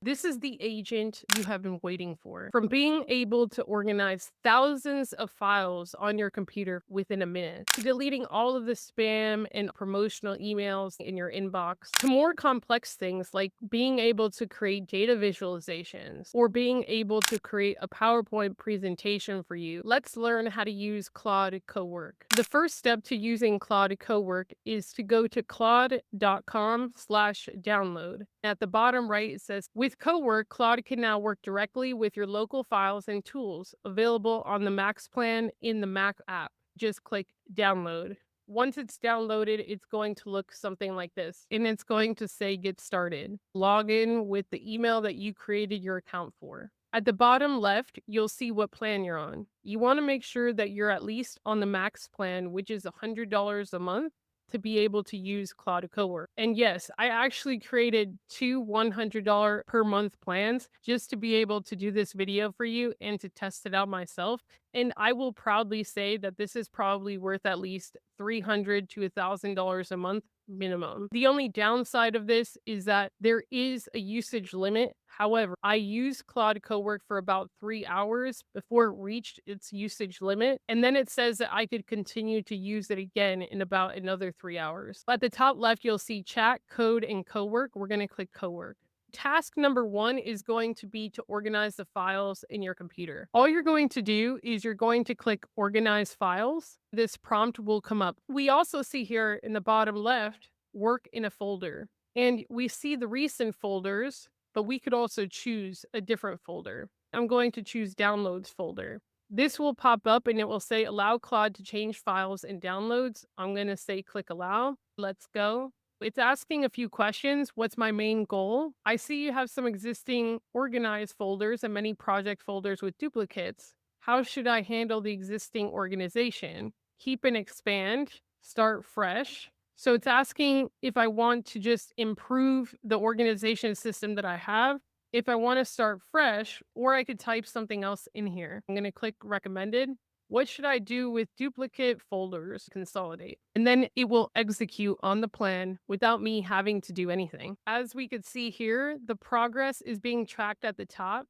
This is the agent you have been waiting for. From being able to organize thousands of files on your computer within a minute, to deleting all of the spam and promotional emails in your inbox, to more complex things like being able to create data visualizations or being able to create a PowerPoint presentation for you, let's learn how to use Claude Cowork. The first step to using Claude Cowork is to go to claude.com/download. At the bottom right, it says, with Cowork, Claude can now work directly with your local files and tools available on the Max plan in the Mac app. Just click download. Once it's downloaded, it's going to look something like this, and it's going to say get started. Log in with the email that you created your account for. At the bottom left, you'll see what plan you're on. You want to make sure that you're at least on the Max plan, which is $100 a month, to be able to use Claude Cowork. And yes, I actually created two $100 per month plans just to be able to do this video for you and to test it out myself. And I will proudly say that this is probably worth at least $300 to $1,000 a month minimum. The only downside of this is that there is a usage limit. However, I used Claude Cowork for about 3 hours before it reached its usage limit, and then it says that I could continue to use it again in about another 3 hours. At the top left, you'll see chat, code, and Cowork. We're going to click Cowork. Task number 1 is going to be to organize the files in your computer. All you're going to do is you're going to click Organize Files. This prompt will come up. We also see here in the bottom left, Work in a folder. And we see the recent folders, but we could also choose a different folder. I'm going to choose Downloads folder. This will pop up and it will say Allow Claude to change files and downloads. I'm going to say click Allow. Let's go. It's asking a few questions. What's my main goal? I see you have some existing organized folders and many project folders with duplicates. How should I handle the existing organization? Keep and expand, start fresh. So it's asking if I want to just improve the organization system that I have, if I want to start fresh, or I could type something else in here. I'm going to click recommended. What should I do with duplicate folders? Consolidate. And then it will execute on the plan without me having to do anything. As we could see here, the progress is being tracked at the top.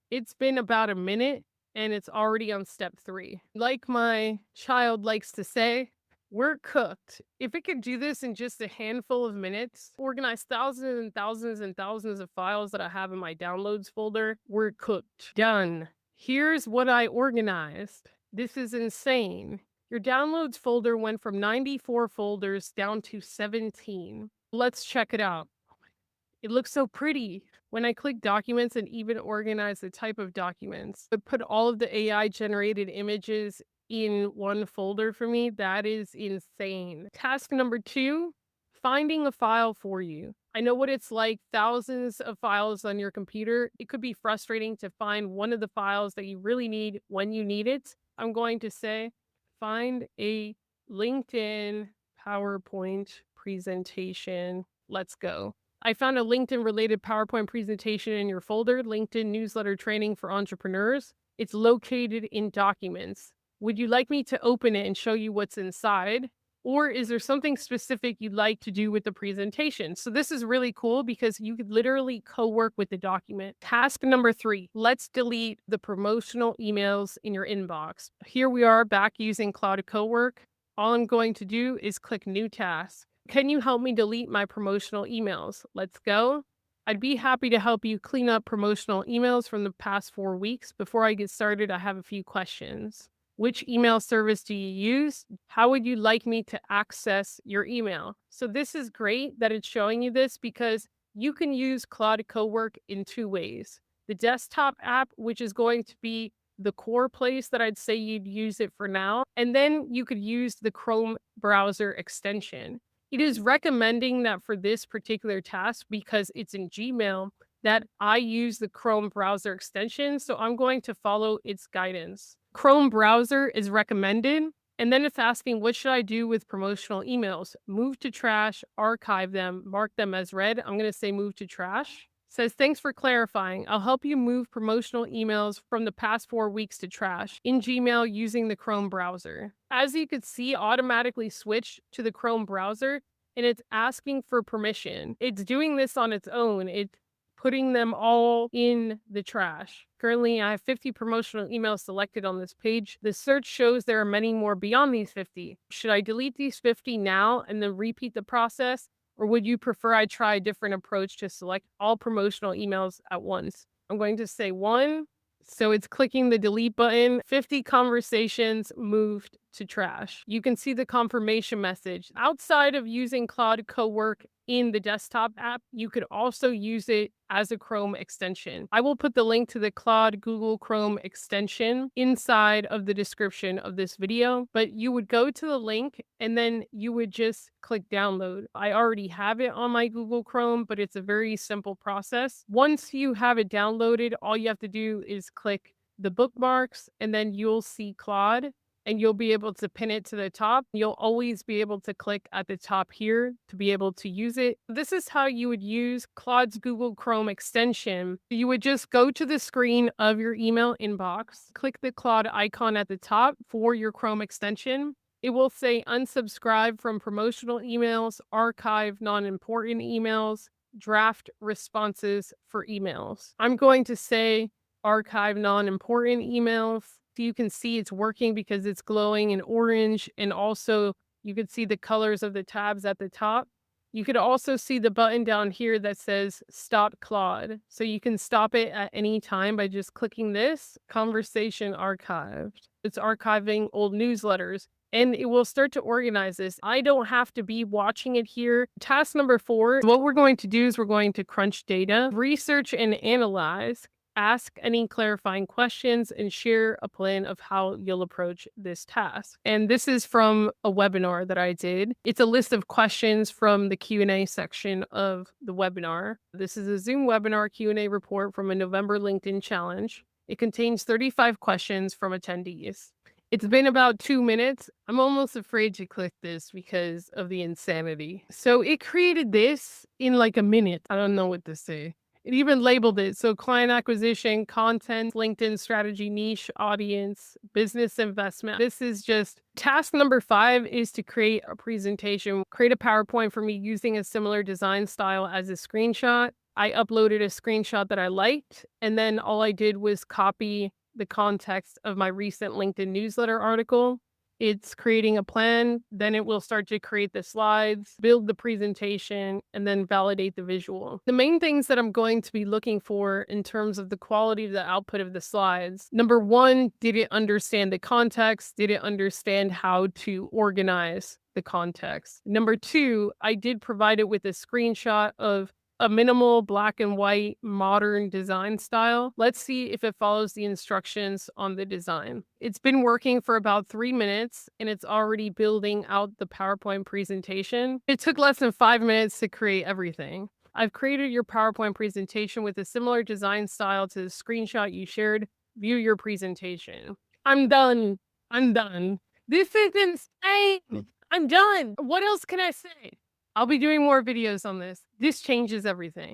It's been about a minute and it's already on step 3. Like my child likes to say, we're cooked. If it could do this in just a handful of minutes, organize thousands and thousands and thousands of files that I have in my downloads folder, we're cooked. Done. Here's what I organized. This is insane. Your downloads folder went from 94 folders down to 17. Let's check it out. It looks so pretty. When I click documents and even organize the type of documents, but put all of the AI generated images in one folder for me, that is insane. Task number 2, finding a file for you. I know what it's like, thousands of files on your computer. It could be frustrating to find one of the files that you really need when you need it. I'm going to say, find a LinkedIn PowerPoint presentation. Let's go. I found a LinkedIn related PowerPoint presentation in your folder, LinkedIn newsletter training for entrepreneurs. It's located in documents. Would you like me to open it and show you what's inside? Or is there something specific you'd like to do with the presentation? So this is really cool because you could literally co-work with the document. Task number 3, let's delete the promotional emails in your inbox. Here we are back using Claude Cowork. All I'm going to do is click New Task. Can you help me delete my promotional emails? Let's go. I'd be happy to help you clean up promotional emails from the past 4 weeks. Before I get started, I have a few questions. Which email service do you use? How would you like me to access your email? So this is great that it's showing you this because you can use Claude Cowork in 2 ways. The desktop app, which is going to be the core place that I'd say you'd use it for now. And then you could use the Chrome browser extension. It is recommending that for this particular task, because it's in Gmail, that I use the Chrome browser extension. So I'm going to follow its guidance. Chrome browser is recommended. And then it's asking, what should I do with promotional emails? Move to trash, archive them, mark them as read. I'm going to say move to trash. Says, thanks for clarifying. I'll help you move promotional emails from the past 4 weeks to trash in Gmail using the Chrome browser. As you could see, automatically switched to the Chrome browser and it's asking for permission. It's doing this on its own. It putting them all in the trash. Currently, I have 50 promotional emails selected on this page. The search shows there are many more beyond these 50. Should I delete these 50 now and then repeat the process? Or would you prefer I try a different approach to select all promotional emails at once? I'm going to say 1. So it's clicking the delete button. 50 conversations moved to trash. You can see the confirmation message. Outside of using Claude Cowork in the desktop app, you could also use it as a Chrome extension. I will put the link to the Claude Google Chrome extension inside of the description of this video, but you would go to the link and then you would just click download. I already have it on my Google Chrome, but it's a very simple process. Once you have it downloaded, all you have to do is click the bookmarks and then you'll see Claude and you'll be able to pin it to the top. You'll always be able to click at the top here to be able to use it. This is how you would use Claude's Google Chrome extension. You would just go to the screen of your email inbox, click the Claude icon at the top for your Chrome extension. It will say unsubscribe from promotional emails, archive non-important emails, draft responses for emails. I'm going to say archive non-important emails. You can see it's working because it's glowing in orange, and also you can see the colors of the tabs at the top. You could also see the button down here that says stop Claude. So you can stop it at any time by just clicking this conversation archived. It's archiving old newsletters and it will start to organize this. I don't have to be watching it here. Task number 4, what we're going to do is we're going to crunch data, research and analyze, ask any clarifying questions, and share a plan of how you'll approach this task. And this is from a webinar that I did. It's a list of questions from the Q&A section of the webinar. This is a Zoom webinar Q&A report from a November LinkedIn challenge. It contains 35 questions from attendees. It's been about 2 minutes. I'm almost afraid to click this because of the insanity. So it created this in like a minute. I don't know what to say. It even labeled it. So client acquisition, content, LinkedIn strategy, niche audience, business investment. This is just task number 5 is to create a presentation, create a PowerPoint for me using a similar design style as a screenshot. I uploaded a screenshot that I liked, and then all I did was copy the context of my recent LinkedIn newsletter article. It's creating a plan, then it will start to create the slides, build the presentation, and then validate the visual. The main things that I'm going to be looking for in terms of the quality of the output of the slides. Number 1, did it understand the context? Did it understand how to organize the context? Number 2, I did provide it with a screenshot of a minimal black and white modern design style. Let's see if it follows the instructions on the design. It's been working for about 3 minutes and it's already building out the PowerPoint presentation. It took less than 5 minutes to create everything. I've created your PowerPoint presentation with a similar design style to the screenshot you shared. View your presentation. I'm done. I'm done. This is insane. I'm done. What else can I say? I'll be doing more videos on this. This changes everything.